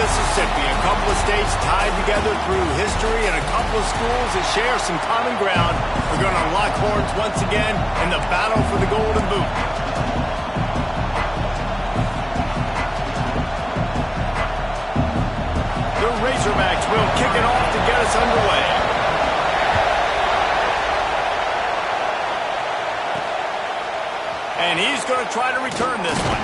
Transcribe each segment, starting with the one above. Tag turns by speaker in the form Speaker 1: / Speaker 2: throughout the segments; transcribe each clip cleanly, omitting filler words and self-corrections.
Speaker 1: Mississippi. A couple of states tied together through history and a couple of schools that share some common ground are going to lock horns once again in the battle for the Golden Boot. The Razorbacks will kick it off to get us underway. And he's going to try to return this one.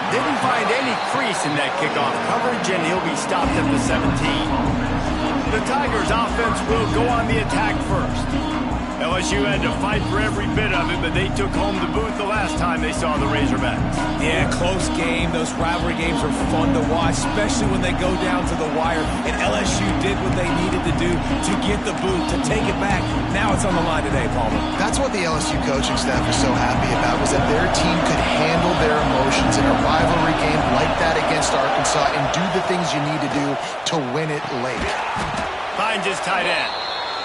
Speaker 1: Didn't find any crease in that kickoff coverage, and he'll be stopped at the 17. The Tigers' offense will go on the attack first. LSU had to fight for every bit of it, but they took home the boot the last time they saw the Razorbacks.
Speaker 2: Yeah, close game. Those rivalry games are fun to watch, especially when they go down to the wire. And LSU did what they needed to do to get the boot, to take it back. Now it's on the line today, Palmer.
Speaker 3: That's what the LSU coaching staff was so happy about, was that their team could handle their emotions in a rivalry game like that against Arkansas and do the things you need to do to win it late.
Speaker 1: Finds his tight end.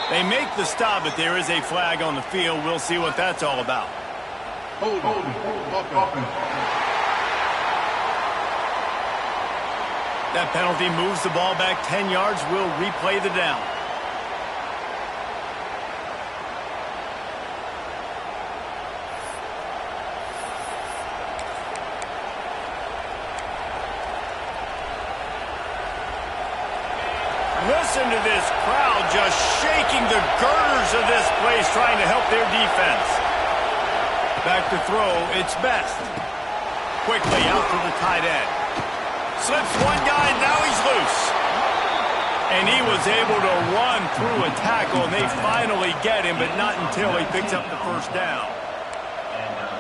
Speaker 1: They make the stop, but there is a flag on the field. We'll see what that's all about.
Speaker 4: Hold.
Speaker 1: That penalty moves the ball back 10 yards. We'll replay the down. Listen to this crowd just shaking the girders of this place, trying to help their defense. Back to throw, it's Best. Quickly out to the tight end. Slips one guy, now he's loose. And he was able to run through a tackle, and they finally get him, but not until he picks up the first down.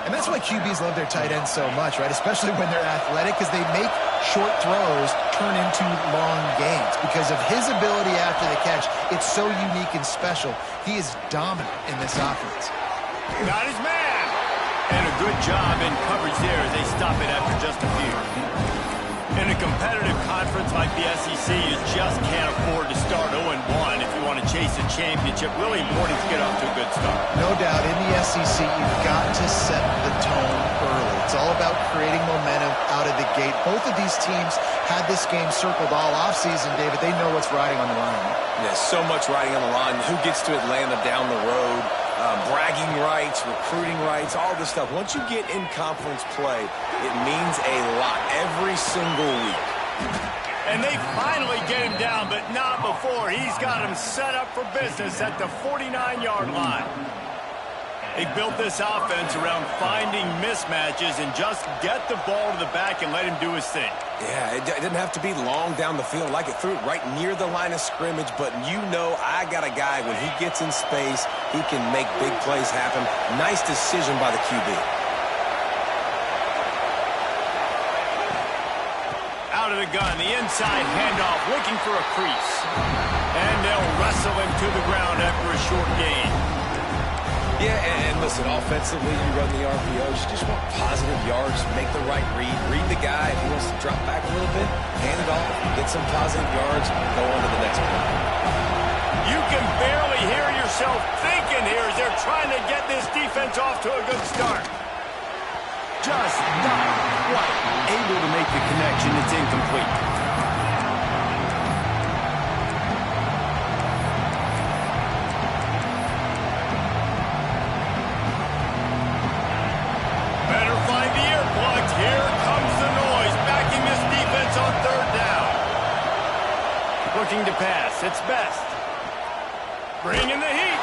Speaker 3: And that's why QBs love their tight ends so much, right? Especially when they're athletic, because they make short throws turn into long gains. Because of his ability after the catch, it's so unique and special. He is dominant in this offense.
Speaker 1: Got his man. And a good job in coverage there as they stop it after just a few. In a competitive conference like the SEC, you just can't afford to start 0-1 if you want to chase a championship. Really important to get off to a good start.
Speaker 3: No doubt, in the SEC, you've got to set the tone early. It's all about creating momentum out of the gate. Both of these teams had this game circled all offseason, David. They know what's riding on the line.
Speaker 2: Yeah, so much riding on the line. Who gets to Atlanta down the road? Bragging rights, recruiting rights, all this stuff. Once you get in conference play, it means a lot every single week.
Speaker 1: And they finally get him down, but not before. He's got him set up for business at the 49-yard line. They built this offense around finding mismatches and just get the ball to the back and let him do his thing.
Speaker 2: Yeah, it didn't have to be long down the field. Like it threw it right near the line of scrimmage, but you know I got a guy, when he gets in space, he can make big plays happen. Nice decision by the QB.
Speaker 1: Out of the gun, the inside handoff, looking for a crease. And they'll wrestle him to the ground after a short gain.
Speaker 2: Yeah, and listen, offensively, you run the RPOs, you just want positive yards, make the right read the guy. If he wants to drop back a little bit, hand it off, get some positive yards, go on to the next play.
Speaker 1: You can barely hear yourself thinking here as they're trying to get this defense off to a good start. Just not quite able to make the connection. It's incomplete. Looking to pass. It's Best. Bringing the heat.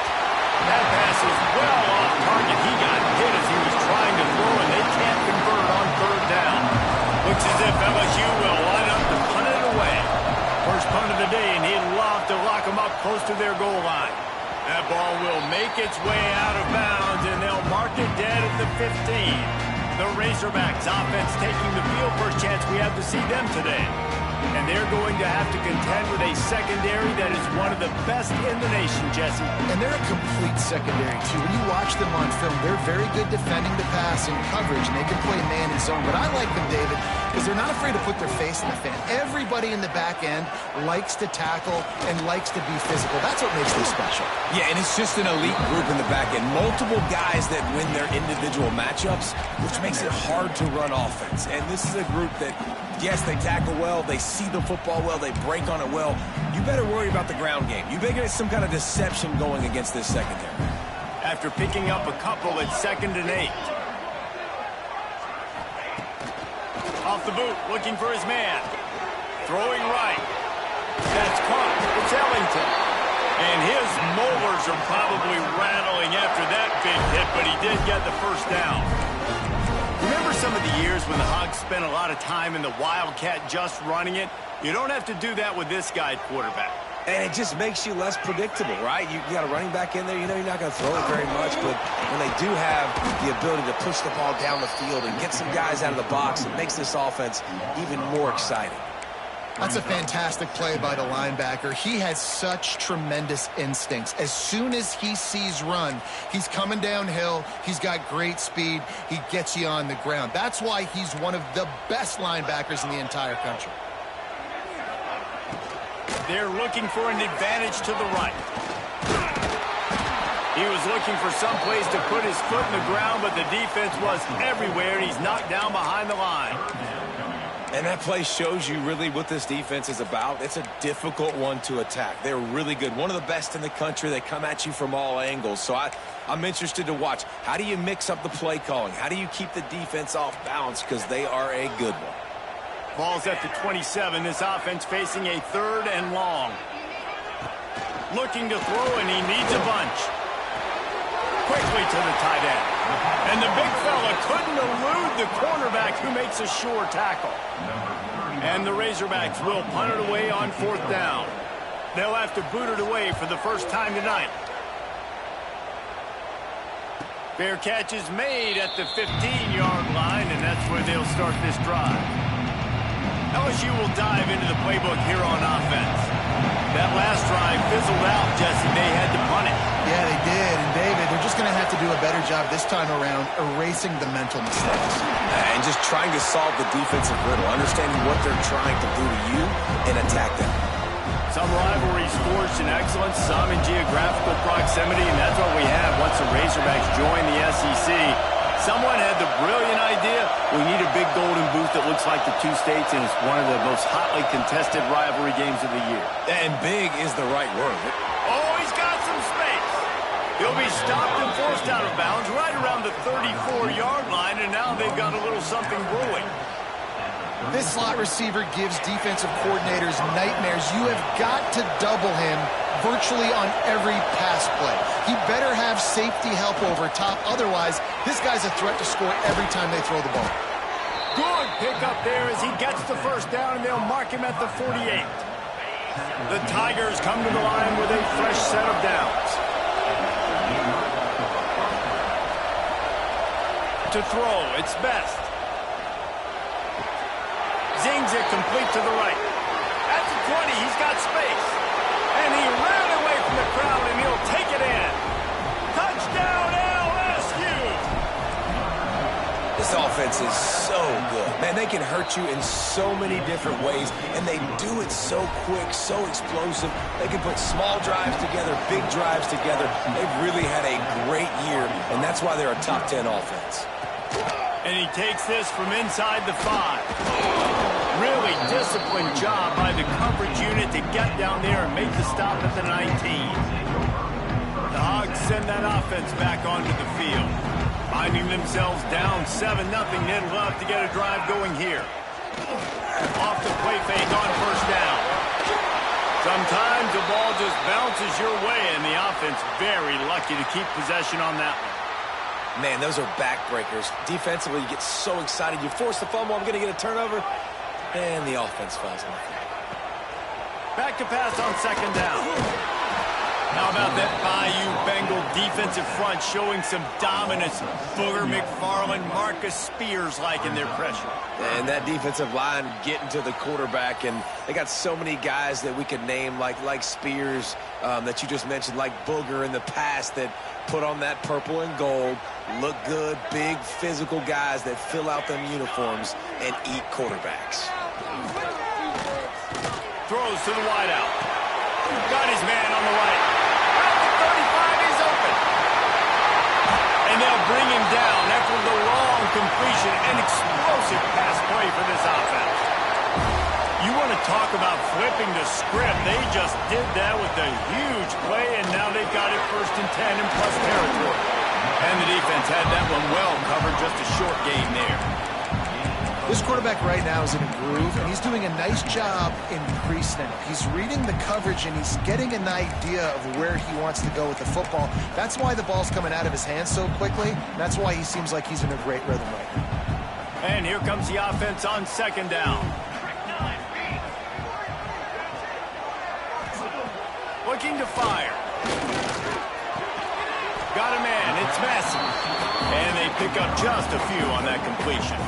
Speaker 1: That pass is well off target. He got hit as he was trying to throw, and they can't convert on third down. Looks as if LSU will line up to punt it away. First punt of the day, and he'd love to lock them up close to their goal line. That ball will make its way out of bounds, and they'll mark it dead at the 15. The Razorbacks offense taking the field. First chance we have to see them today. And they're going to have to contend with a secondary that is one of the best in the nation, Jesse.
Speaker 3: And they're a complete secondary, too. When you watch them on film, they're very good defending the pass and coverage, and they can play man and zone. But I like them, David, because they're not afraid to put their face in the fan. Everybody in the back end likes to tackle and likes to be physical. That's what makes them special.
Speaker 2: Yeah, and it's just an elite group in the back end. Multiple guys that win their individual matchups, which makes it hard to run offense. And this is a group that Yes, they tackle well, they see the football well, they break on it well. You better worry about the ground game. You better get some kind of deception going against this secondary.
Speaker 1: After picking up a couple at 2nd and 8. Off the boot, looking for his man. Throwing right. That's caught. It's Ellington. And his molars are probably rattling after that big hit, but he did get the first down. Remember some of the years when the Hogs spent a lot of time in the Wildcat just running it? You don't have to do that with this guy at quarterback.
Speaker 2: And it just makes you less predictable, right? You got a running back in there. You know you're not going to throw it very much, but when they do have the ability to push the ball down the field and get some guys out of the box, it makes this offense even more exciting.
Speaker 3: That's a fantastic play by the linebacker. He has such tremendous instincts. As soon as he sees run, he's coming downhill. He's got great speed. He gets you on the ground. That's why he's one of the best linebackers in the entire country.
Speaker 1: They're looking for an advantage to the right. He was looking for some place to put his foot in the ground, but the defense was everywhere, and he's knocked down behind the line.
Speaker 2: And that play shows you really what this defense is about. It's a difficult one to attack. They're really good. One of the best in the country. They come at you from all angles. So I'm interested to watch. How do you mix up the play calling? How do you keep the defense off balance? Because they are a good one.
Speaker 1: Ball's at the 27. This offense facing a 3rd and long. Looking to throw, and he needs a bunch. Quickly to the tight end. And the big fella couldn't elude the cornerback who makes a sure tackle. And the Razorbacks will punt it away on 4th down. They'll have to boot it away for the first time tonight. Fair catch is made at the 15-yard line, and that's where they'll start this drive. LSU will dive into the playbook here on offense. That last drive fizzled out, Jesse. They had to punt it.
Speaker 3: Yeah, they did. And, David, they're just going to have to do a better job this time around erasing the mental mistakes.
Speaker 2: And just trying to solve the defensive riddle, understanding what they're trying to do to you and attack them.
Speaker 1: Some rivalries forged in excellence, some in geographical proximity, and that's what we have once the Razorbacks join the SEC. Someone had the brilliant idea, we need a big golden booth that looks like the two states, and it's one of the most hotly contested rivalry games of the year.
Speaker 2: And big is the right word.
Speaker 1: Oh, he's got some space. He'll be stopped and forced out of bounds right around the 34-yard line, and now they've got a little something brewing.
Speaker 3: This slot receiver gives defensive coordinators nightmares. You have got to double him virtually on every pass play. He better have safety help over top. Otherwise, this guy's a threat to score every time they throw the ball.
Speaker 1: Good pickup there as he gets the first down, and they'll mark him at the 48. The Tigers come to the line with a fresh set of downs. To throw, it's Best. Zings it complete to the right. At the 20, he's got space. And he ran away from the crowd, and he'll take it in. Touchdown, LSU!
Speaker 2: This offense is so good. Man, they can hurt you in so many different ways, and they do it so quick, so explosive. They can put small drives together, big drives together. They've really had a great year, and that's why they're a top 10 offense.
Speaker 1: And he takes this from inside the 5. Really disciplined job by the coverage unit to get down there and make the stop at the 19. The Hogs send that offense back onto the field. Finding themselves down 7-0, they'd love to get a drive going here. Off the play fake on first down. Sometimes the ball just bounces your way, and the offense very lucky to keep possession on that one.
Speaker 2: Man, those are backbreakers. Defensively, you get so excited. You force the fumble, I'm going to get a turnover, and the offense falls off.
Speaker 1: Back to pass on second down. How about that Bayou Bengal defensive front showing some dominance? Booger McFarland, Marcus Spears like in their pressure.
Speaker 2: And that defensive line getting to the quarterback, and they got so many guys that we could name like Spears that you just mentioned, like Booger in the past that put on that purple and gold, look good, big physical guys that fill out them uniforms and eat quarterbacks.
Speaker 1: Throws to the wideout. Got his man on the right. At the 35, he's open. And they'll bring him down after the long completion and explosive pass play for this offense. Talk about flipping the script. They just did that with a huge play, and now they've got it 1st and 10 in plus territory. And the defense had that one well covered, just a short gain there.
Speaker 3: This quarterback right now is in a groove, and he's doing a nice job increasing it. He's reading the coverage, and he's getting an idea of where he wants to go with the football. That's why the ball's coming out of his hands so quickly. That's why he seems like he's in a great rhythm right now.
Speaker 1: And here comes the offense on 2nd down. Looking to fire. Got a man. It's Massey. And they pick up just a few on that completion.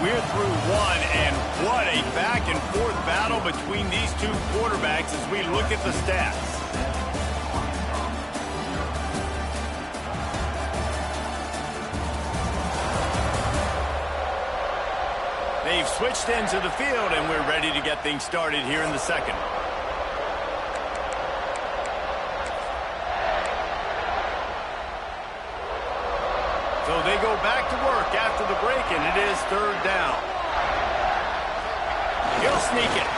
Speaker 1: We're through one, and what a back-and-forth battle between these two quarterbacks as we look at the stats. They've switched into the field, and we're ready to get things started here in the second. So they go back to work after the break, and it is 3rd down. He'll sneak it.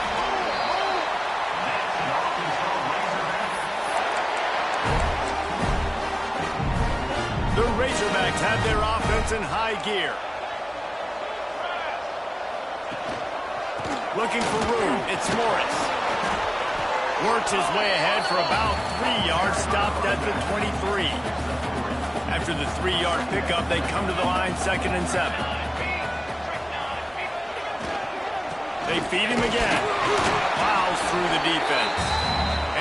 Speaker 1: The Razorbacks have their offense in high gear. Looking for room, it's Morris. Works his way ahead for about 3 yards, stopped at the 23. After the 3-yard pickup, they come to the line 2nd and 7. They feed him again. Plows through the defense.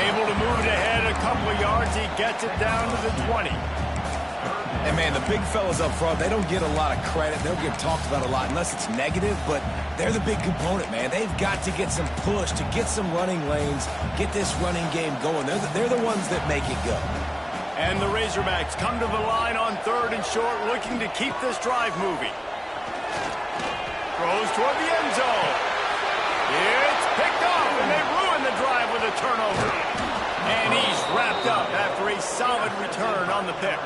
Speaker 1: Able to move it ahead a couple of yards, he gets it down to the 20.
Speaker 2: And, man, the big fellas up front, they don't get a lot of credit. They don't get talked about a lot unless it's negative, but they're the big component, man. They've got to get some push, to get some running lanes, get this running game going. They're the ones that make it go.
Speaker 1: And the Razorbacks come to the line on 3rd and short, looking to keep this drive moving. Throws toward the end zone. It's picked off, and they ruin the drive with a turnover. And he's wrapped up after a solid return on the pick.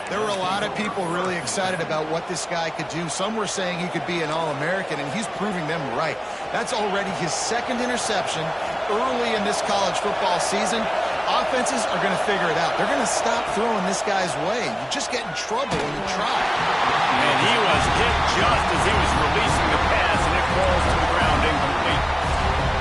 Speaker 3: There were a lot of people really excited about what this guy could do. Some were saying he could be an All-American, and he's proving them right. That's already his 2nd interception early in this college football season. Offenses are going to figure it out. They're going to stop throwing this guy's way. You just get in trouble when you try.
Speaker 1: And he was hit just as he was releasing the pass, and it falls to the ground incomplete.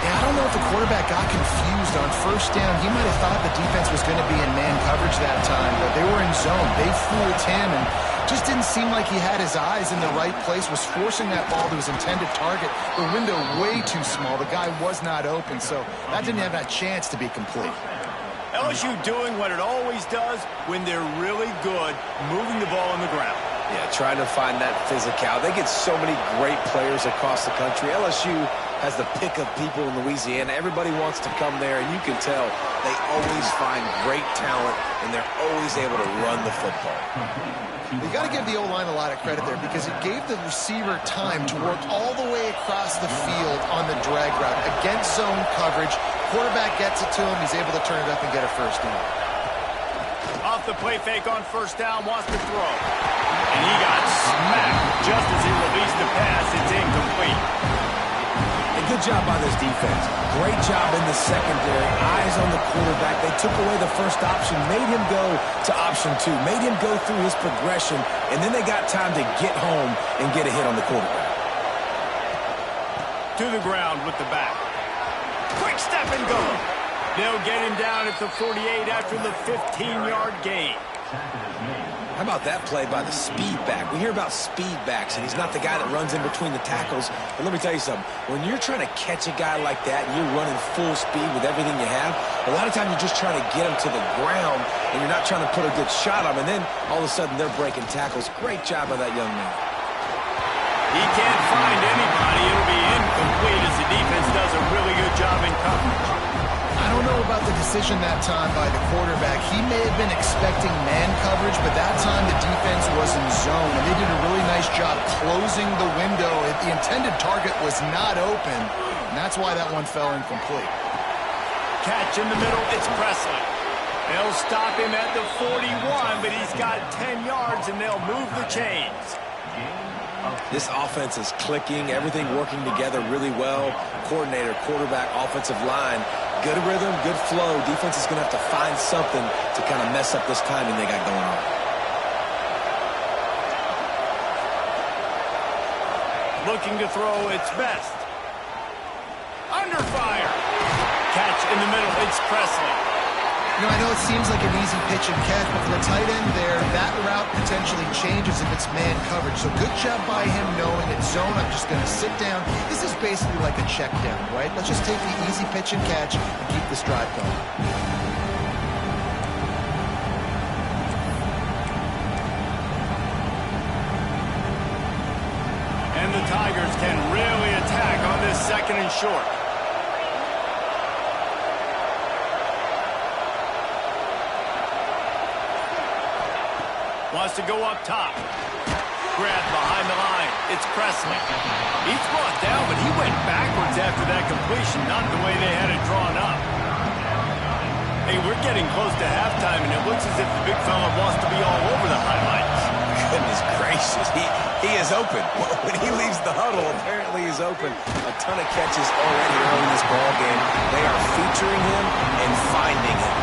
Speaker 3: Yeah, I don't know if the quarterback got confused on 1st down. He might have thought the defense was going to be in man coverage that time, but they were in zone. They fooled him and just didn't seem like he had his eyes in the right place, was forcing that ball to his intended target. The window way too small. The guy was not open, so that didn't have that chance to be complete.
Speaker 1: LSU doing what it always does when they're really good, moving the ball on the ground.
Speaker 2: Yeah, trying to find that physicality. They get so many great players across the country. LSU has the pick of people in Louisiana. Everybody wants to come there, and you can tell they always find great talent, and they're always able to run the football.
Speaker 3: You got to give the O-line a lot of credit there because it gave the receiver time to work all the way across the field on the drag route against zone coverage. Quarterback gets it to him. He's able to turn it up and get a 1st down.
Speaker 1: Off the play fake on 1st down, wants to throw. And he got smacked just as he released the pass. It's incomplete.
Speaker 2: And good job by this defense. Great job in the secondary. Eyes on the quarterback. They took away the first option, made him go to option 2, made him go through his progression, and then they got time to get home and get a hit on the quarterback.
Speaker 1: To the ground with the back. Quick step and go. They'll get him down at the 48 after the 15-yard gain.
Speaker 2: How about that play by the speed back? We hear about speed backs, and he's not the guy that runs in between the tackles. But let me tell you something. When you're trying to catch a guy like that and you're running full speed with everything you have, a lot of times you're just trying to get him to the ground, and you're not trying to put a good shot on him, and then all of a sudden they're breaking tackles. Great job by that young man.
Speaker 1: He can't find anybody. It'll be incomplete as the defense does a really good job in coverage.
Speaker 3: I don't know about the decision that time by the quarterback. He may have been expecting man coverage, but that time the defense was in zone, and they did a really nice job closing the window. The intended target was not open, and that's why that one fell incomplete.
Speaker 1: Catch in the middle, it's Presley. They'll stop him at the 41, but he's got 10 yards, and they'll move the chains.
Speaker 2: This offense is clicking, everything working together really well. Coordinator, quarterback, offensive line, good rhythm, good flow. Defense is going to have to find something to kind of mess up this timing they got going on.
Speaker 1: Looking to throw its best. Under fire. Catch in the middle. It's Presley.
Speaker 3: You know, I know it seems like an easy pitch and catch, but for the tight end there, that route potentially changes if it's man coverage. So good job by him knowing it's zone. I'm just going to sit down. This is basically like a check down, right? Let's just take the easy pitch and catch and keep this drive going.
Speaker 1: And the Tigers can really attack on this second and short. Wants to go up top. Grabbed behind the line. It's Presley. He's brought down, but he went backwards after that completion, not the way they had it drawn up. Hey, we're getting close to halftime, and it looks as if the big fella wants to be all over the highlights.
Speaker 2: Goodness gracious, he is open. When he leaves the huddle, apparently he's open. A ton of catches already early in this ball game. They are featuring him and finding him.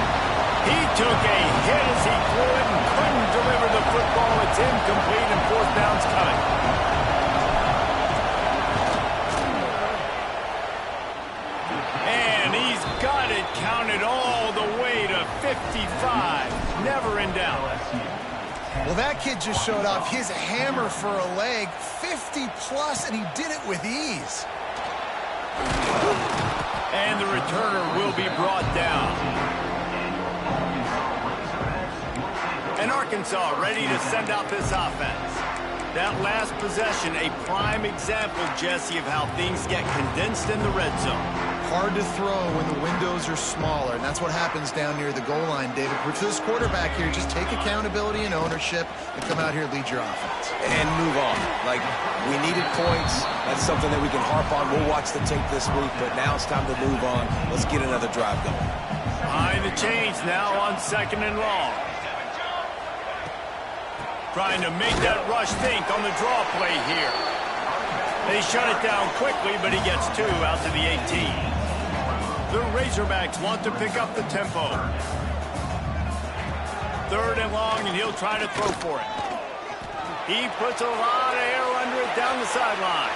Speaker 1: He took a hit as he threw it and couldn't deliver the football. It's incomplete and fourth down's coming. And he's got it counted all the way to 55. Never in doubt.
Speaker 3: Well, that kid just showed off his hammer for a leg, 50-plus, and he did it with ease.
Speaker 1: And the returner will be brought down. And Arkansas ready to send out this offense. That last possession, a prime example, Jesse, of how things get condensed in the red zone.
Speaker 3: Hard to throw when the windows are smaller, and that's what happens down near the goal line, David. For this quarterback here, just take accountability and ownership and come out here and lead your offense.
Speaker 2: And move on. Like, we needed points. That's something that we can harp on. We'll watch the tape this week, but now it's time to move on. Let's get another drive going.
Speaker 1: Behind the chains now on second and long. Trying to make that rush think on the draw play here. They shut it down quickly, but he gets two out to the 18. The Razorbacks want to pick up the tempo. Third and long, and he'll try to throw for it. He puts a lot of air under it down the sideline.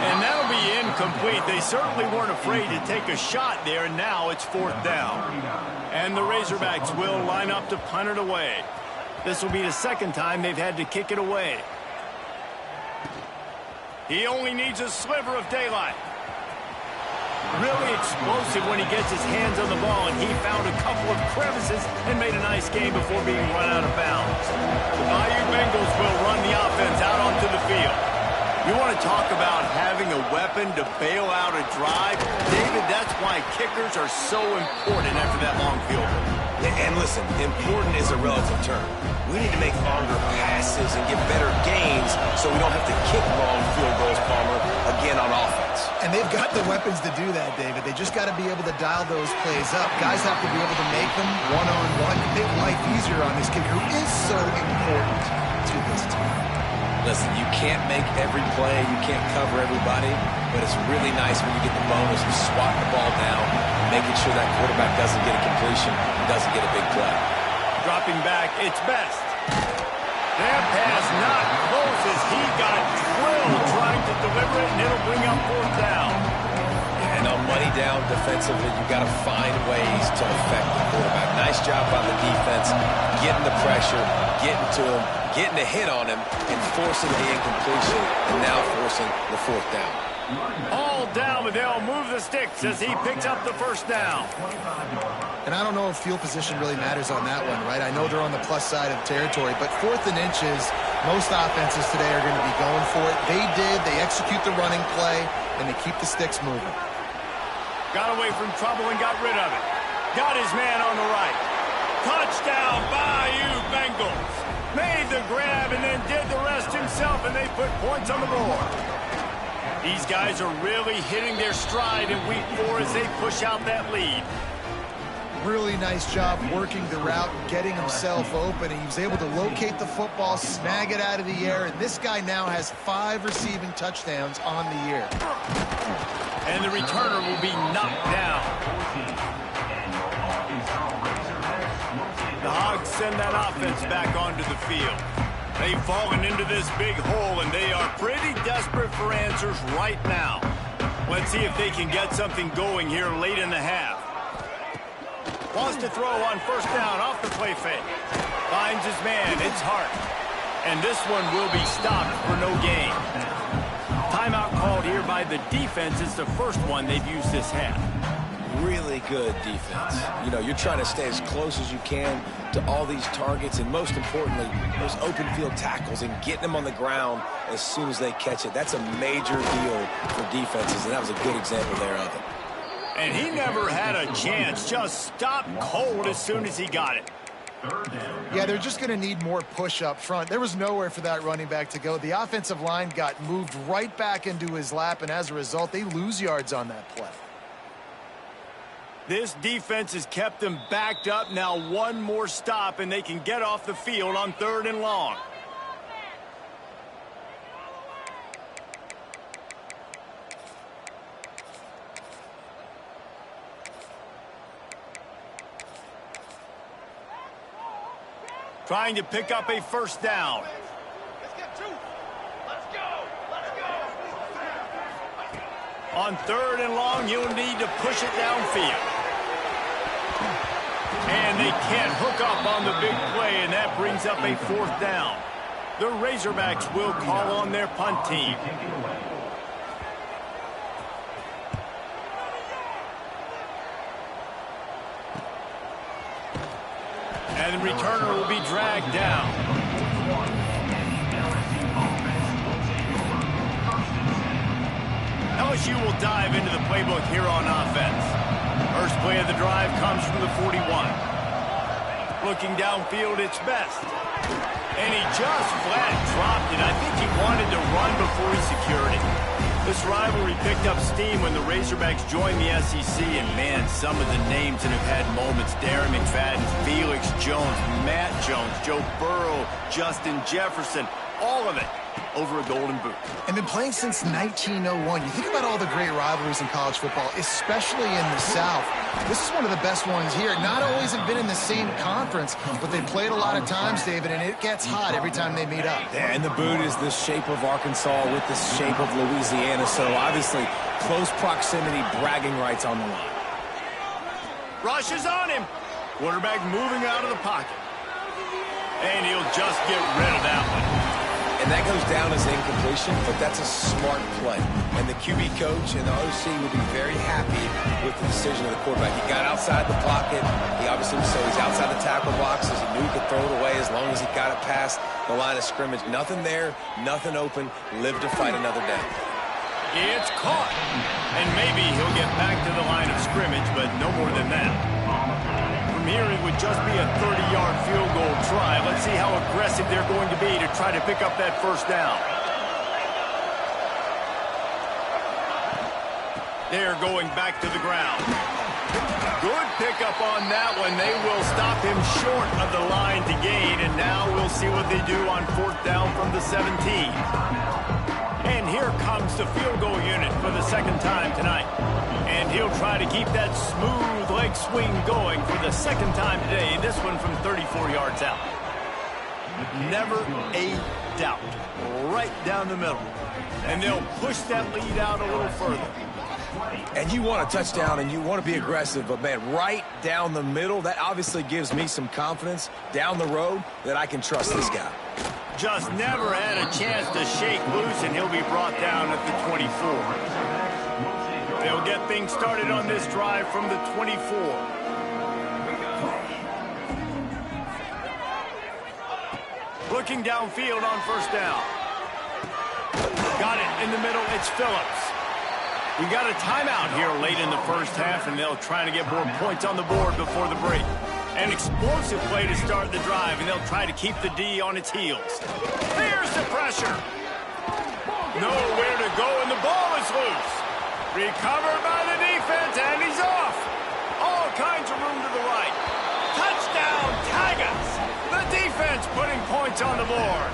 Speaker 1: And that'll be incomplete. They certainly weren't afraid to take a shot there, and now it's fourth down. And the Razorbacks will line up to punt it away. This will be the second time they've had to kick it away. He only needs a sliver of daylight. Really explosive when he gets his hands on the ball, and he found a couple of crevices and made a nice game before being run out of bounds. The Bayou Bengals will run the offense out onto the field. You want to talk about having a weapon to bail out a drive? David, that's why kickers are so important after that long field goal.
Speaker 2: And listen, important is a relative term. We need to make longer passes and get better gains so we don't have to kick long field goals, Palmer, again on offense.
Speaker 3: And they've got the weapons to do that, David. They just got to be able to dial those plays up. Guys have to be able to make them one-on-one to make life easier on this kid who is so important to this team.
Speaker 2: Listen, you can't make every play, you can't cover everybody, but it's really nice when you get the bonus of swatting the ball down, making sure that quarterback doesn't get a completion, doesn't get a big play.
Speaker 1: Dropping back, it's Best. That pass not close as he got drilled trying to deliver it, and it'll bring up fourth down.
Speaker 2: And on money down defensively, you've got to find ways to affect the quarterback. Nice job by the defense, getting the pressure, getting to him, getting a hit on him, and forcing the incompletion, and now forcing the fourth down.
Speaker 1: All down, but they'll move the sticks as he picks up the first down.
Speaker 3: And I don't know if field position really matters on that one, right? I know they're on the plus side of the territory, but fourth and inches, most offenses today are going to be going for it. They did. They execute the running play, and they keep the sticks moving.
Speaker 1: Got away from trouble and got rid of it. Got his man on the right. Touchdown, Bayou Bengals. Made the grab and then did the rest himself, and they put points on the board. These guys are really hitting their stride in week 4 as they push out that lead.
Speaker 3: Really nice job working the route and getting himself open. He was able to locate the football, snag it out of the air, and this guy now has 5 receiving touchdowns on the year.
Speaker 1: And the returner will be knocked down. The Hogs send that offense back onto the field. They've fallen into this big hole, and they are pretty desperate for answers right now. Let's see if they can get something going here late in the half. Wants to throw on first down off the play fake. Finds his man. It's Hart. And this one will be stopped for no gain. Timeout called here by the defense. It's the first one they've used this half.
Speaker 2: Really good defense. You know, you're trying to stay as close as you can to all these targets, and most importantly, those open field tackles and getting them on the ground as soon as they catch it. That's a major deal for defenses, and that was a good example there of it.
Speaker 1: And he never had a chance. Just stopped cold as soon as he got it.
Speaker 3: Yeah, they're just going to need more push up front. There was nowhere for that running back to go. The offensive line got moved right back into his lap, and as a result, they lose yards on that play.
Speaker 1: This defense has kept them backed up. Now one more stop, and they can get off the field on 3rd and long. Trying to pick up a first down.
Speaker 4: Let's get 2. Let's go. Let's go.
Speaker 1: On 3rd and long, you'll need to push it downfield. And they can't hook up on the big play, and that brings up a 4th down. The Razorbacks will call on their punt team. And the returner will be dragged down. LSU will dive into the playbook here on offense. First play of the drive comes from the 41. Looking downfield, it's Best. And he just flat dropped it. I think he wanted to run before he secured it. This rivalry picked up steam when the Razorbacks joined the SEC, and man, some of the names that have had moments: Darren McFadden, Felix Jones, Matt Jones, Joe Burrow, Justin Jefferson, all of it over a golden boot.
Speaker 3: And been playing since 1901. You think about all the great rivalries in college football, especially in the South. This is one of the best ones here. Not always have been in the same conference, but they played a lot of times, David, and it gets hot every time they meet up.
Speaker 2: Yeah, and the boot is the shape of Arkansas with the shape of Louisiana, so obviously close proximity, bragging rights on the line.
Speaker 1: Rush is on him. Quarterback moving out of the pocket. And he'll just get rid of that one.
Speaker 2: And that goes down as incompletion, but that's a smart play. And the QB coach and the OC will be very happy with the decision of the quarterback. He got outside the pocket. He obviously, so he's outside the tackle boxes. He knew he could throw it away as long as he got it past the line of scrimmage. Nothing there, nothing open. Live to fight another day.
Speaker 1: It's caught. And maybe he'll get back to the line of scrimmage, but no more than that. From here, it would just be a 30-yard field goal try. Let's see how aggressive they're going to be to try to pick up that first down. They're going back to the ground. Good pickup on that one. They will stop him short of the line to gain, and now we'll see what they do on 4th down from the 17. And here comes the field goal unit for the 2nd time tonight. And he'll try to keep that smooth leg swing going for the 2nd time today. This one from 34 yards out. Never a doubt. Right down the middle. And they'll push that lead out a little further.
Speaker 2: And you want a touchdown and you want to be aggressive, but man, right down the middle, that obviously gives me some confidence down the road that I can trust this guy.
Speaker 1: Just never had a chance to shake loose, and he'll be brought down at the 24. They'll get things started on this drive from the 24. Looking downfield on first down. Got it in the middle. It's Phillips. We got a timeout here late in the first half, and they'll try to get more points on the board before the break. An explosive play to start the drive, and they'll try to keep the D on its heels. There's the pressure. Nowhere to go, and the ball is loose. Recovered by the defense, and he's off. All kinds of room to the right. on the board.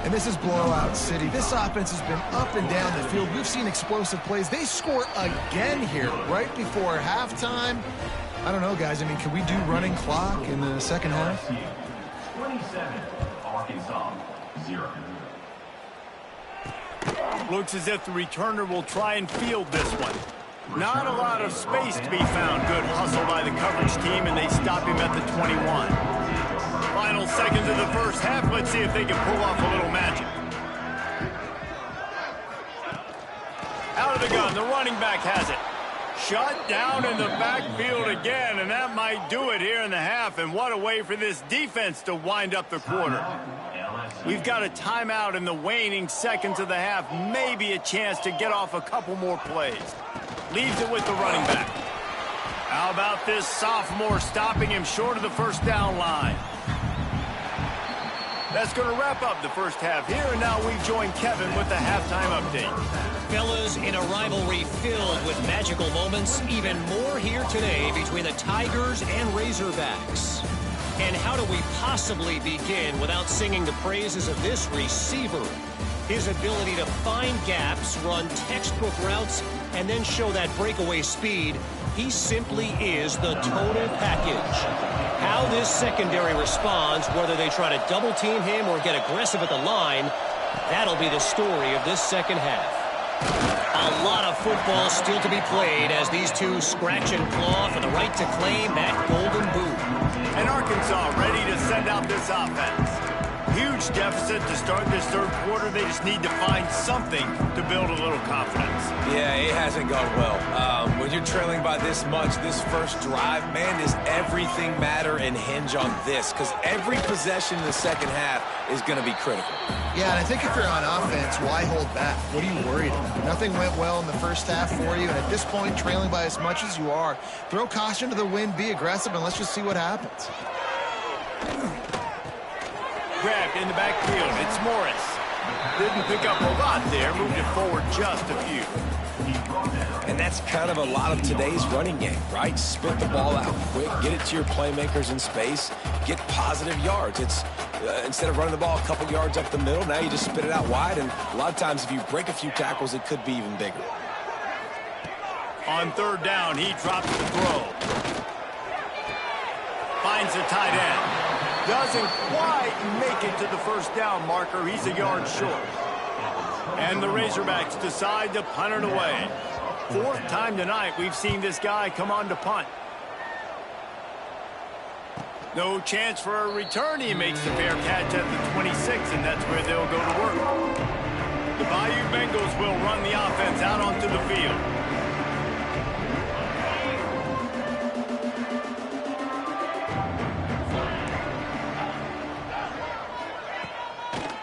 Speaker 3: And this is blowout city. This offense has been up and down the field. We've seen explosive plays. They score again here right before halftime. I don't know, guys. I mean, can we do running clock in the second half?
Speaker 5: 27, Arkansas, 0.
Speaker 1: Looks as if the returner will try and field this one. Not a lot of space to be found. Good hustle by the coverage team, and they stop him at the 21. Final seconds of the first half. Let's see if they can pull off a little magic. Out of the gun, the running back has it. Shut down in the backfield again, and that might do it here in the half. And what a way for this defense to wind up the quarter. We've got a timeout in the waning seconds of the half. Maybe a chance to get off a couple more plays. Leaves it with the running back. How about this sophomore stopping him short of the first down line? That's going to wrap up the first half here, and now we join Kevin with the halftime update.
Speaker 6: Fellas, in a rivalry filled with magical moments, even more here today between the Tigers and Razorbacks. And how do we possibly begin without singing the praises of this receiver? His ability to find gaps, run textbook routes, and then show that breakaway speed. He simply is the total package. How this secondary responds, whether they try to double team him or get aggressive at the line, that'll be the story of this second half. A lot of football still to be played as these two scratch and claw for the right to claim that golden boot.
Speaker 1: And Arkansas ready to send out this offense. Huge deficit to start this third quarter. They just need to find something to build a little confidence.
Speaker 2: Yeah, it hasn't gone well. When you're trailing by this much, this first drive, man, does everything matter and hinge on this? Because every possession in the second half is going to be critical.
Speaker 3: Yeah, and I think if you're on offense, why hold back? What are you worried about? Nothing went well in the first half for you, and at this point, trailing by as much as you are, throw caution to the wind, be aggressive, and let's just see what happens.
Speaker 1: Grabbed in the backfield. It's Morris. Didn't pick up a lot there. Moved it forward just a few.
Speaker 2: And that's kind of a lot of today's running game, right? Spit the ball out quick, get it to your playmakers in space, get positive yards. It's instead of running the ball a couple yards up the middle, now you just spit it out wide, and a lot of times if you break a few tackles, it could be even bigger.
Speaker 1: On third down, he drops the throw. Finds the tight end. Doesn't quite make it to the first down marker. He's a yard short. And the Razorbacks decide to punt it away. Fourth time tonight we've seen this guy come on to punt. No chance for a return. He makes the fair catch at the 26, and that's where they'll go to work. The Bayou Bengals will run the offense out onto the field.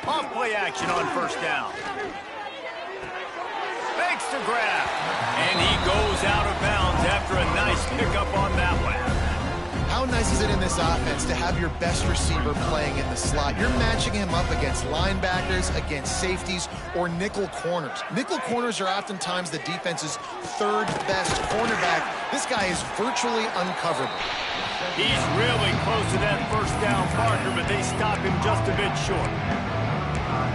Speaker 1: Off play action on first down. Makes the grab. And he goes out of bounds after a nice pickup on that one.
Speaker 3: How nice is it in this offense to have your best receiver playing in the slot? You're matching him up against linebackers, against safeties, or nickel corners. Nickel corners are oftentimes the defense's third best cornerback. This guy is virtually uncoverable.
Speaker 1: He's really close to that first down marker, but they stop him just a bit short.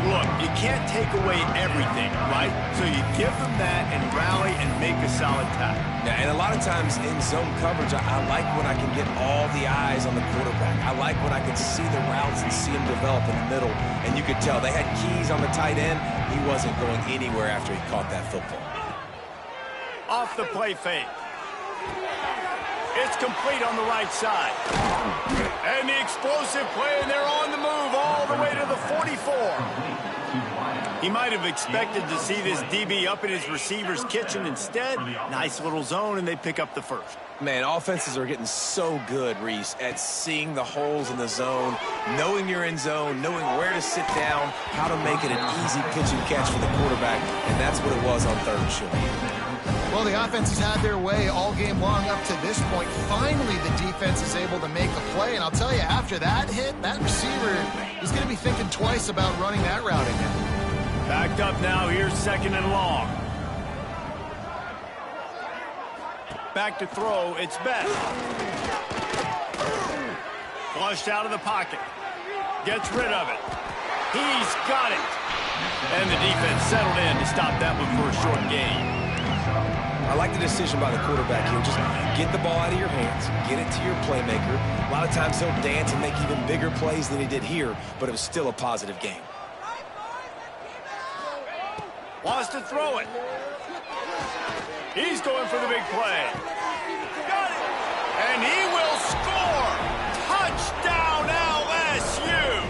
Speaker 1: Look, you can't take away everything, right? So you give them that and rally and make a solid tackle.
Speaker 2: Yeah, and a lot of times in zone coverage, I like when I can get all the eyes on the quarterback. I like when I can see the routes and see them develop in the middle. And you could tell they had keys on the tight end. He wasn't going anywhere after he caught that football.
Speaker 1: Off the play fake. It's complete on the right side. And the explosive play, and they're on the move all the way to the 44. He might have expected to see this DB up in his receiver's kitchen. Instead, nice little zone, and they pick up the first.
Speaker 2: Man, offenses are getting so good, Reese, at seeing the holes in the zone, knowing you're in zone, knowing where to sit down, how to make it an easy pitch and catch for the quarterback, and that's what it was on third and short.
Speaker 3: Well, the offense has had their way all game long up to this point. Finally, the defense is able to make a play. And I'll tell you, after that hit, that receiver is going to be thinking twice about running that route again.
Speaker 1: Backed up now. Here's second and long. Back to throw. It's Best. Flushed out of the pocket. Gets rid of it. He's got it. And the defense settled in to stop that one for a short gain.
Speaker 2: I like the decision by the quarterback here. Just get the ball out of your hands, get it to your playmaker. A lot of times he'll dance and make even bigger plays than he did here, but it was still a positive game.
Speaker 1: Wants to throw it. He's going for the big play. Got it. And he will score. Touchdown, LSU.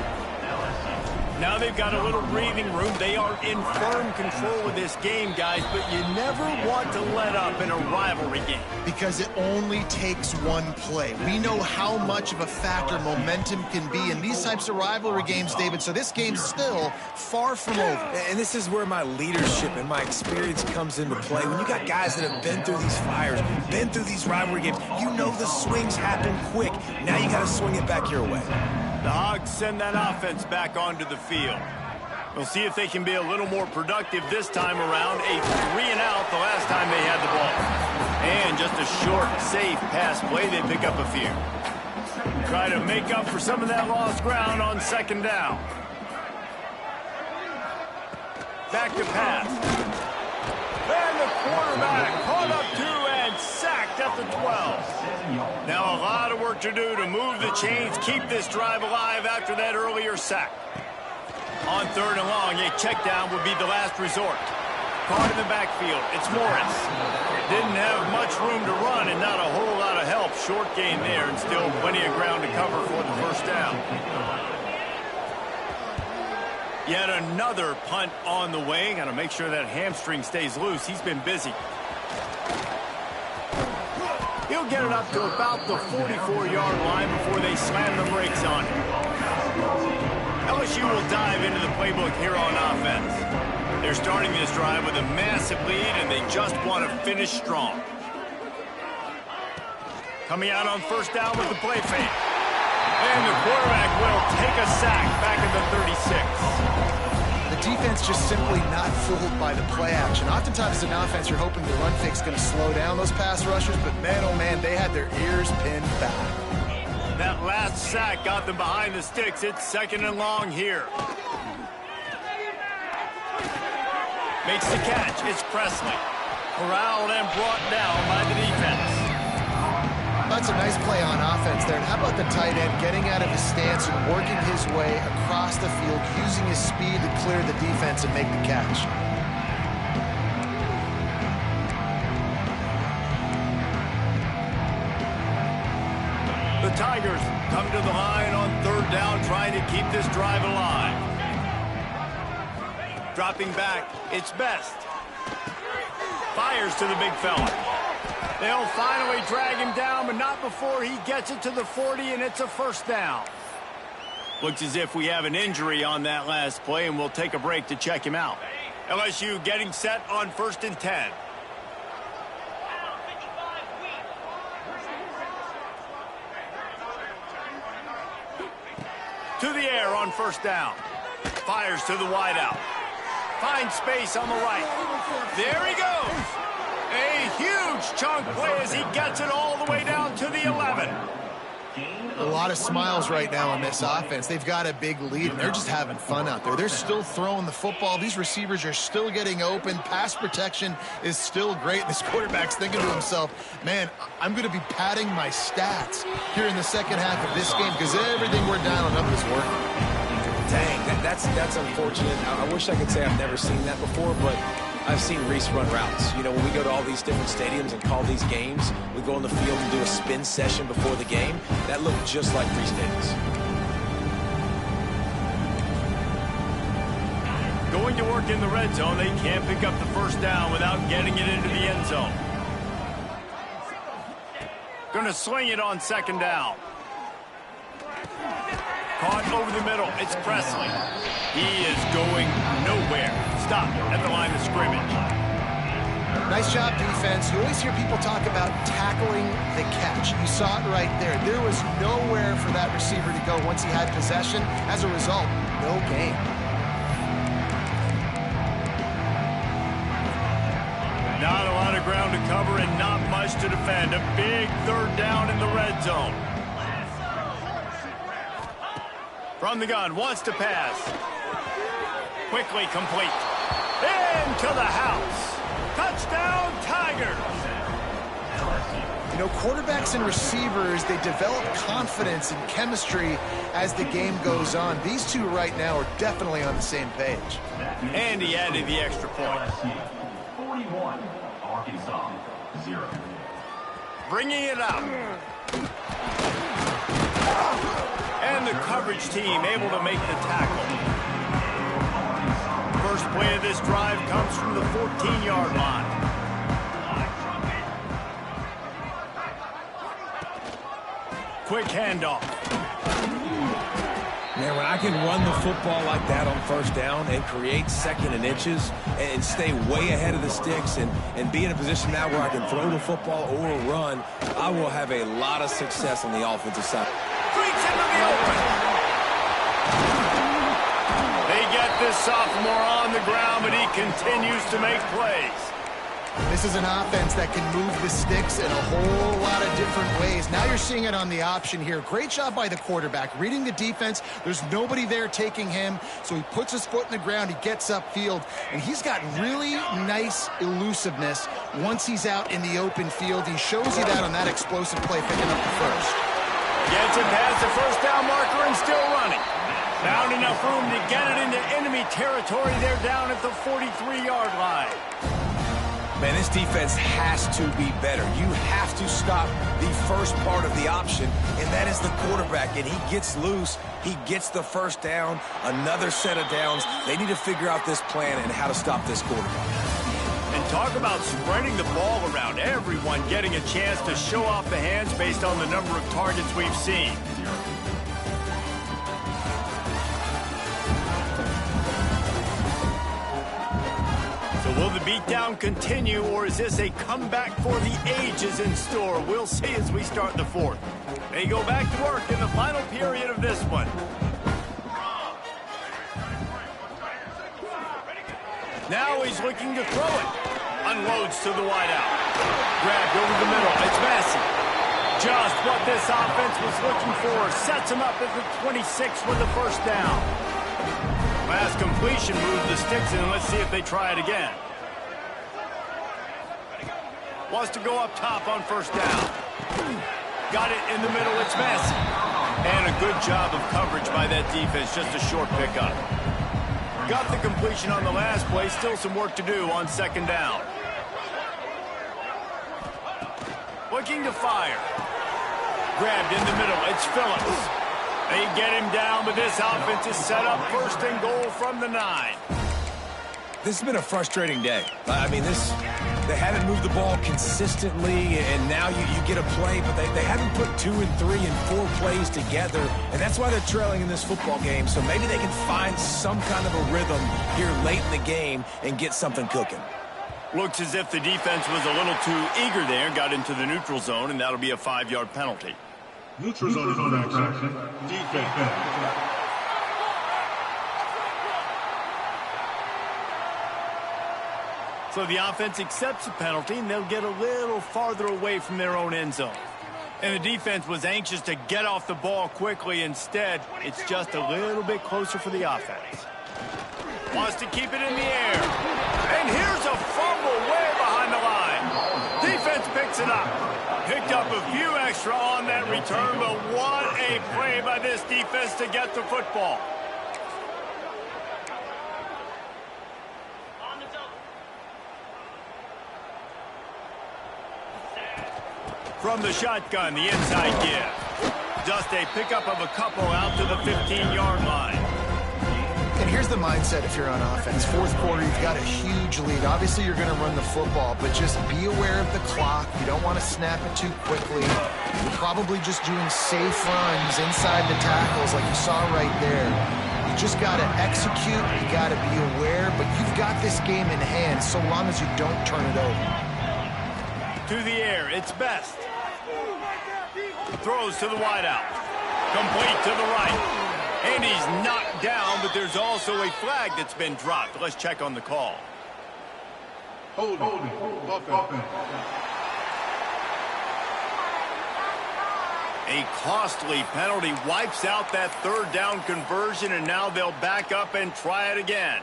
Speaker 1: Now they've got a little breathing room. They are in firm control of this game, guys, but you never want to let up in a rivalry game.
Speaker 3: Because it only takes one play. We know how much of a factor momentum can be in these types of rivalry games, David, so this game's still far from over.
Speaker 2: And this is where my leadership and my experience comes into play. When you got guys that have been through these fires, been through these rivalry games, you know the swings happen quick. Now you got to swing it back your way.
Speaker 1: The Hogs send that offense back onto the field. We'll see if they can be a little more productive this time around. A 3-and-out the last time they had the ball. And just a short, safe pass play. They pick up a few. Try to make up for some of that lost ground on second down. Back to pass. And the quarterback caught up to and sacked at the 12. Now a lot of work to do to move the chains, keep this drive alive after that earlier sack. On third and long, a check down would be the last resort. Caught in the backfield, it's Morris. Didn't have much room to run and not a whole lot of help. Short gain there and still plenty of ground to cover for the first down. Yet another punt on the way. Got to make sure that hamstring stays loose. He's been busy. He'll get it up to about the 44-yard line before they slam the brakes on him. LSU will dive into the playbook here on offense. They're starting this drive with a massive lead, and they just want to finish strong. Coming out on first down with the play fake. And the quarterback will take a sack back at the 36.
Speaker 3: The defense just simply not fooled by the play action. Oftentimes as an offense, you're hoping the run fake's going to slow down those pass rushers, but man, oh man, they had their ears pinned back.
Speaker 1: That last sack got them behind the sticks. It's second and long here. Makes the catch. It's Presley. Corralled and brought down by the defense.
Speaker 3: That's a nice play on offense there. And how about the tight end getting out of his stance and working his way across the field, using his speed to clear the defense and make the catch.
Speaker 1: The Tigers come to the line on third down, trying to keep this drive alive. Dropping back, it's Best. Fires to the big fella. They'll finally drag him down, but not before he gets it to the 40, and it's a first down. Looks as if we have an injury on that last play, and we'll take a break to check him out. LSU getting set on 1st and 10. To the air on first down. Fires to the wideout. Finds space on the right. There he goes. A huge chunk play as he gets it all the way down to the 11.
Speaker 3: A lot of smiles right now on this offense. They've got a big lead, and they're just having fun out there. They're still throwing the football. These receivers are still getting open. Pass protection is still great. This quarterback's thinking to himself, man, I'm going to be padding my stats here in the second half of this game because everything we're dialing up is working.
Speaker 2: Dang, that's unfortunate. I wish I could say I've never seen that before, but I've seen Reese run routes. You know, when we go to all these different stadiums and call these games, we go on the field and do a spin session before the game. That looked just like Reese Davis.
Speaker 1: Going to work in the red zone. They can't pick up the first down without getting it into the end zone. Going to swing it on second down. Caught over the middle. It's Presley. He is going nowhere. Stop at the line of scrimmage.
Speaker 3: Nice job, defense. You always hear people talk about tackling the catch. You saw it right there. There was nowhere for that receiver to go once he had possession. As a result, no gain.
Speaker 1: Not a lot of ground to cover and not much to defend. A big third down in the red zone. From the gun, wants to pass. Quickly complete. Into the house. Touchdown, Tigers.
Speaker 3: You know, quarterbacks and receivers, they develop confidence and chemistry as the game goes on. These two right now are definitely on the same page.
Speaker 1: And he added the extra point.
Speaker 5: 41, Arkansas, 0.
Speaker 1: Bringing it up. And the coverage team able to make the tackle. First play of this drive comes from the 14-yard line. Quick handoff.
Speaker 2: Man, when I can run the football like that on first down and create second and inches and stay way ahead of the sticks and be in a position now where I can throw the football or run, I will have a lot of success on the offensive side.
Speaker 1: Breaks into the open. They get this sophomore on the ground, but he continues to make plays.
Speaker 3: This is an offense that can move the sticks in a whole lot of different ways. Now you're seeing it on the option here. Great job by the quarterback. Reading the defense, there's nobody there taking him, so he puts his foot in the ground, he gets upfield, and he's got really nice elusiveness once he's out in the open field. He shows you that on that explosive play picking up the first.
Speaker 1: Gets it past the first down marker and still running. Found enough room to get it into enemy territory. They're down at the 43-yard line.
Speaker 2: Man, this defense has to be better. You have to stop the first part of the option, and that is the quarterback. And he gets loose. He gets the first down, another set of downs. They need to figure out this plan and how to stop this quarterback.
Speaker 1: And talk about spreading the ball around. Everyone getting a chance to show off the hands based on the number of targets we've seen. Will the beatdown continue, or is this a comeback for the ages in store? We'll see as we start the fourth. They go back to work in the final period of this one. Now he's looking to throw it. Unloads to the wideout. Grabbed over the middle. It's Massey. Just what this offense was looking for. Sets him up at the 26 for the first down. Last completion moved the sticks in. Let's see if they try it again. Wants to go up top on first down. Got it in the middle. It's Massey. And a good job of coverage by that defense. Just a short pickup. Got the completion on the last play. Still some work to do on second down. Looking to fire. Grabbed in the middle. It's Phillips. They get him down, but this offense is set up first and goal from the 9.
Speaker 2: This has been a frustrating day. I mean, they haven't moved the ball consistently, and now you get a play, but they haven't put 2 and 3 and 4 plays together, and that's why they're trailing in this football game. So maybe they can find some kind of a rhythm here late in the game and get something cooking.
Speaker 1: Looks as if the defense was a little too eager there, got into the neutral zone, and that'll be a 5-yard penalty.
Speaker 7: Neutral zone infraction. Defense.
Speaker 1: So the offense accepts the penalty, and they'll get a little farther away from their own end zone. And the defense was anxious to get off the ball quickly. Instead, it's just a little bit closer for the offense. Wants to keep it in the air. And here's a fumble way behind the line. Defense picks it up. Picked up a few extra on that return, but what a play by this defense to get the football. From the shotgun, the inside give. Just a pickup of a couple out to the 15-yard line.
Speaker 3: And here's the mindset if you're on offense. Fourth quarter, you've got a huge lead. Obviously, you're going to run the football, but just be aware of the clock. You don't want to snap it too quickly. You're probably just doing safe runs inside the tackles like you saw right there. You just got to execute. You got to be aware, but you've got this game in hand so long as you don't turn it over.
Speaker 1: To the air, it's Best. Throws to the wideout. Complete to the right. And he's knocked down, but there's also a flag that's been dropped. Let's check on the call.
Speaker 7: Holding. Offense.
Speaker 1: A costly penalty wipes out that third down conversion, and now they'll back up and try it again.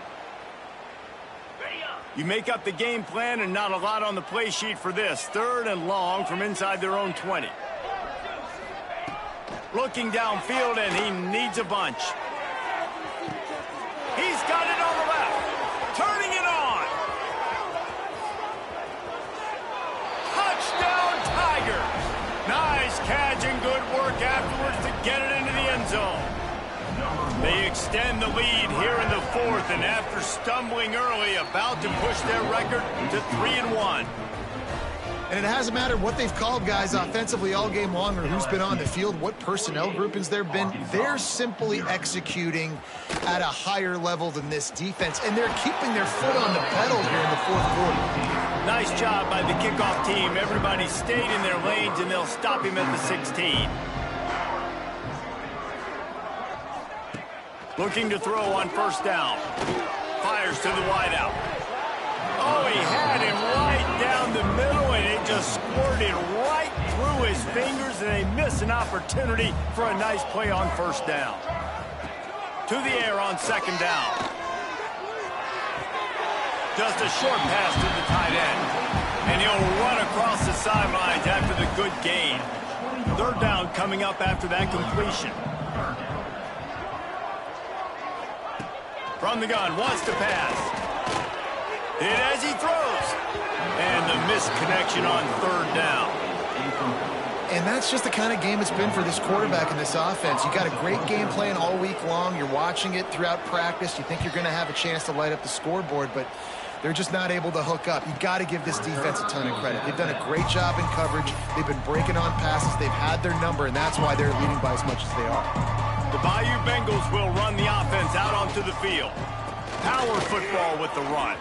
Speaker 1: You make up the game plan and not a lot on the play sheet for this. 3rd and long from inside their own 20. Looking downfield, and he needs a bunch. He's got it on the left. Turning it on. Touchdown, Tigers. Nice catch and good work afterwards to get it into the end zone. They extend the lead here in the 4th, and after stumbling early, about to push their record to 3-1.
Speaker 3: And it hasn't mattered what they've called guys offensively all game long or who's been on the field, what personnel groupings there have been. They're simply executing at a higher level than this defense, and they're keeping their foot on the pedal here in the 4th quarter.
Speaker 1: Nice job by the kickoff team. Everybody stayed in their lanes, and they'll stop him at the 16. Looking to throw on 1st down. Fires to the wideout. Oh, he had him right down the middle, and it just squirted right through his fingers, and they miss an opportunity for a nice play on 1st down. To the air on 2nd down. Just a short pass to the tight end, and he'll run across the sidelines after the good gain. 3rd down coming up after that completion. From the gun, wants to pass. Hit as he throws. And the misconnection on 3rd down.
Speaker 3: And that's just the kind of game it's been for this quarterback in this offense. You got a great game plan all week long. You're watching it throughout practice. You think you're going to have a chance to light up the scoreboard, but they're just not able to hook up. You've got to give this defense a ton of credit. They've done a great job in coverage. They've been breaking on passes. They've had their number, and that's why they're leading by as much as they are.
Speaker 1: The Bayou Bengals will run the offense out onto the field. Power football with the run.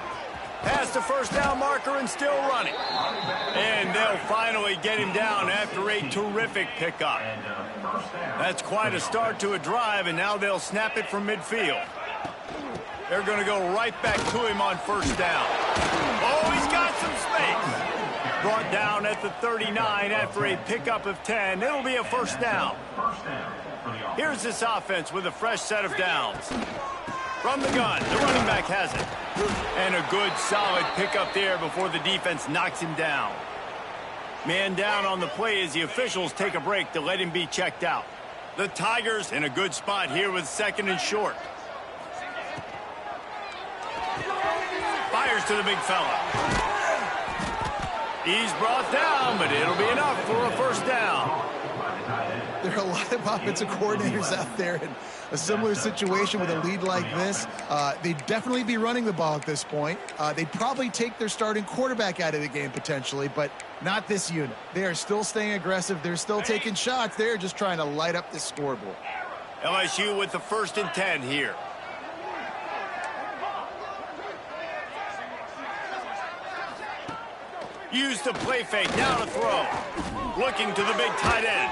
Speaker 1: Past the 1st down marker and still running. And they'll finally get him down after a terrific pickup. That's quite a start to a drive, and now they'll snap it from midfield. They're going to go right back to him on 1st down. Oh, he's got some space. Brought down at the 39 after a pickup of 10. It'll be a 1st down. Here's this offense with a fresh set of downs. From the gun, the running back has it. And a good, solid pickup there before the defense knocks him down. Man down on the play as the officials take a break to let him be checked out. The Tigers in a good spot here with 2nd and short. Fires to the big fella. He's brought down, but it'll be enough for a 1st down.
Speaker 3: There are a lot of offensive coordinators out there in a similar situation with a lead like this. They'd definitely be running the ball at this point. They'd probably take their starting quarterback out of the game potentially, but not this unit. They are still staying aggressive. They're still taking shots. They're just trying to light up the scoreboard.
Speaker 1: LSU with the 1st and 10 here. Use the play fake, now to throw. Looking to the big tight end.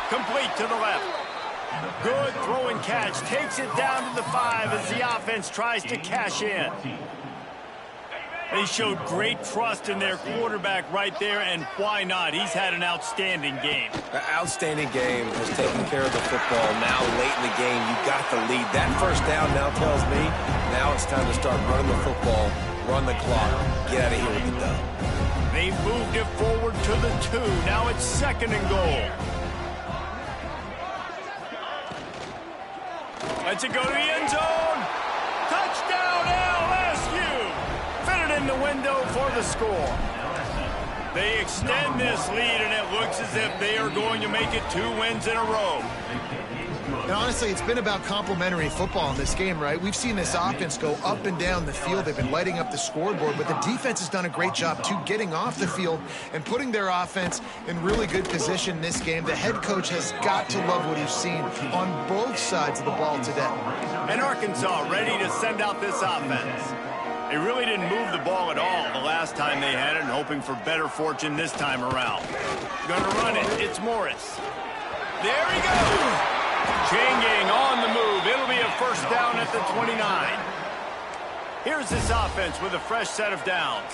Speaker 1: Complete to the left. Good throw and catch. Takes it down to the 5 as the offense tries to cash in. They showed great trust in their quarterback right there, and why not? He's had an outstanding game.
Speaker 2: An outstanding game, has taken care of the football. Now, late in the game, you got the lead. That 1st down now tells me now it's time to start running the football, run the clock, get out of here with the dub.
Speaker 1: They've moved it forward to the 2. Now it's 2nd and goal. Lets it go to the end zone. Touchdown, LSU. Fitted in the window for the score. They extend this lead, and it looks as if they are going to make it 2 wins in a row.
Speaker 3: And honestly, it's been about complementary football in this game, right? We've seen this offense go up and down the field. They've been lighting up the scoreboard, but the defense has done a great job, too, getting off the field and putting their offense in really good position in this game. The head coach has got to love what he's seen on both sides of the ball today.
Speaker 1: And Arkansas ready to send out this offense. They really didn't move the ball at all the last time they had it, and hoping for better fortune this time around. Gonna run it. It's Morris. There he goes. Changing on the move. It'll be a 1st down at the 29. Here's this offense with a fresh set of downs.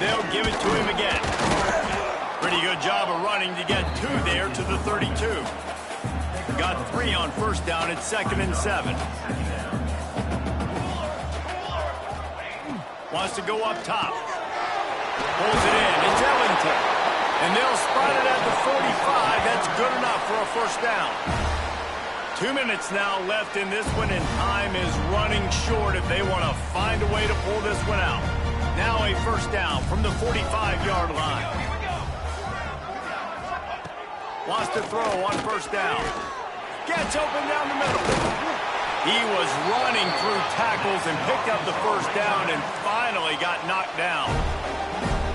Speaker 1: They'll give it to him again. Pretty good job of running to get 2 there to the 32. Got 3 on first down at 2nd and 7. Wants to go up top. Pulls it in. It's Ellington. And they'll spot it at the 45. That's good enough for a first down. 2 minutes now left in this one, and time is running short if they want to find a way to pull this one out. Now a first down from the 45-yard line. Wants to throw on first down. Gets open down the middle. He was running through tackles and picked up the first down and finally got knocked down.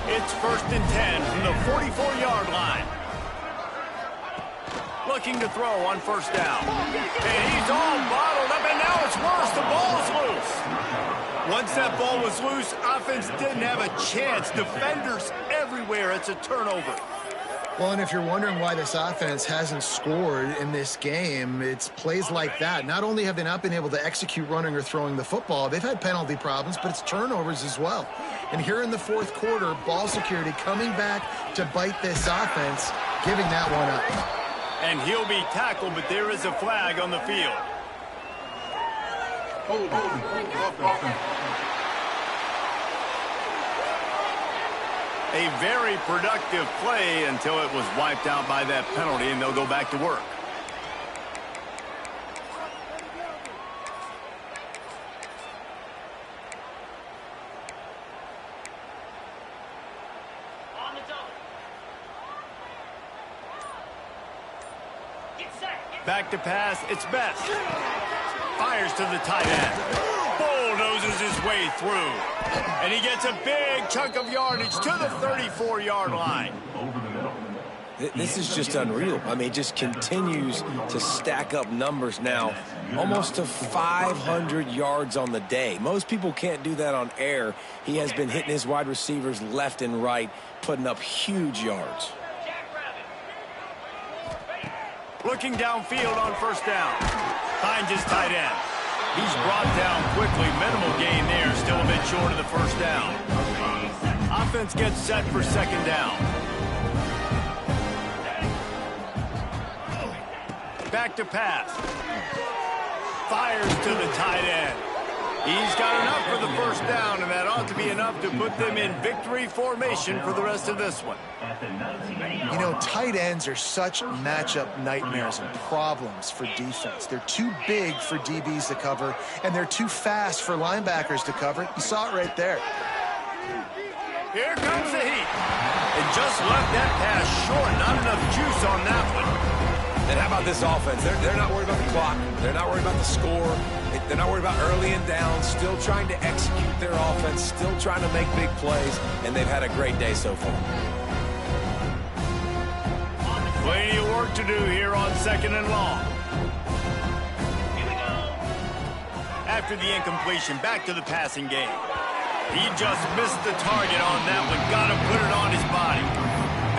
Speaker 1: It's 1st and 10 from the 44-yard line. Looking to throw on first down. And he's all bottled up, and now it's worse. The ball's loose. Once that ball was loose, offense didn't have a chance. Defenders everywhere. It's a turnover.
Speaker 3: Well, and if you're wondering why this offense hasn't scored in this game, it's plays like that. Not only have they not been able to execute running or throwing the football, they've had penalty problems, but it's turnovers as well. And here in the 4th quarter, ball security coming back to bite this offense, giving that one up.
Speaker 1: And he'll be tackled, but there is a flag on the field. A very productive play until it was wiped out by that penalty, and they'll go back to work.
Speaker 4: On the double. Get set.
Speaker 1: Back to pass, it's Best. Fires to the tight end. Bulldozes his way through. And he gets a big chunk of yardage to the 34-yard line.
Speaker 2: This is just unreal. I mean, it just continues to stack up numbers now. Almost to 500 yards on the day. Most people can't do that on air. He has been hitting his wide receivers left and right, putting up huge yards.
Speaker 1: Looking downfield on first down. Finds his tight end. He's brought down quickly. Minimal gain there. Still a bit short of the first down. Offense gets set for 2nd down. Back to pass. Fires to the tight end. He's got enough for the first down, and that ought to be enough to put them in victory formation for the rest of this one.
Speaker 3: You know, tight ends are such matchup nightmares and problems for defense. They're too big for DBs to cover, and they're too fast for linebackers to cover. You saw it right there.
Speaker 1: Here comes the heat. And just left that pass short. Not enough juice on that one.
Speaker 2: And how about this offense? They're not worried about the clock. They're not worried about the score. They're not worried about early and down. Still trying to execute their offense. Still trying to make big plays. And they've had a great day so far.
Speaker 1: Plenty of work to do here on 2nd and long. After the incompletion, back to the passing game. He just missed the target on that one. Got to put it on his body.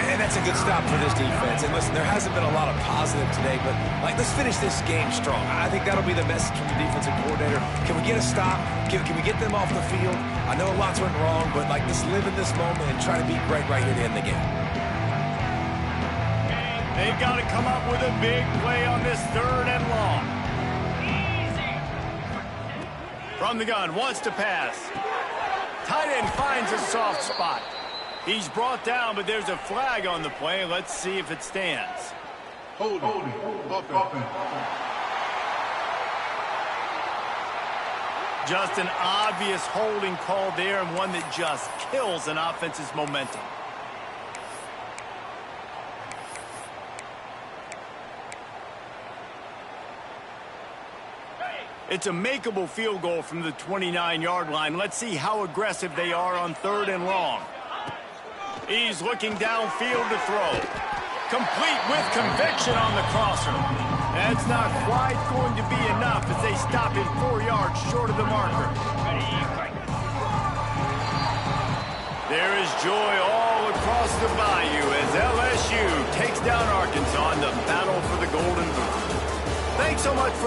Speaker 2: And that's a good stop for this defense. And listen, there hasn't been a lot of positive today, but let's finish this game strong. I think that'll be the message from the defensive coordinator. Can we get a stop? Can we get them off the field? I know lots went wrong, but let's live in this moment and try to be great right here to end the game.
Speaker 1: They've got to come up with a big play on this 3rd and long. From the gun, wants to pass. Tight end finds a soft spot. He's brought down, but there's a flag on the play. Let's see if it stands.
Speaker 7: Holding.
Speaker 1: Just an obvious holding call there, and one that just kills an offense's momentum. It's a makeable field goal from the 29-yard line. Let's see how aggressive they are on 3rd and long. He's looking downfield to throw. Complete with conviction on the crosser. That's not quite going to be enough as they stop him 4 yards short of the marker. There is joy all across the bayou as LSU takes down Arkansas in the battle for the Golden Boot. Thanks so much for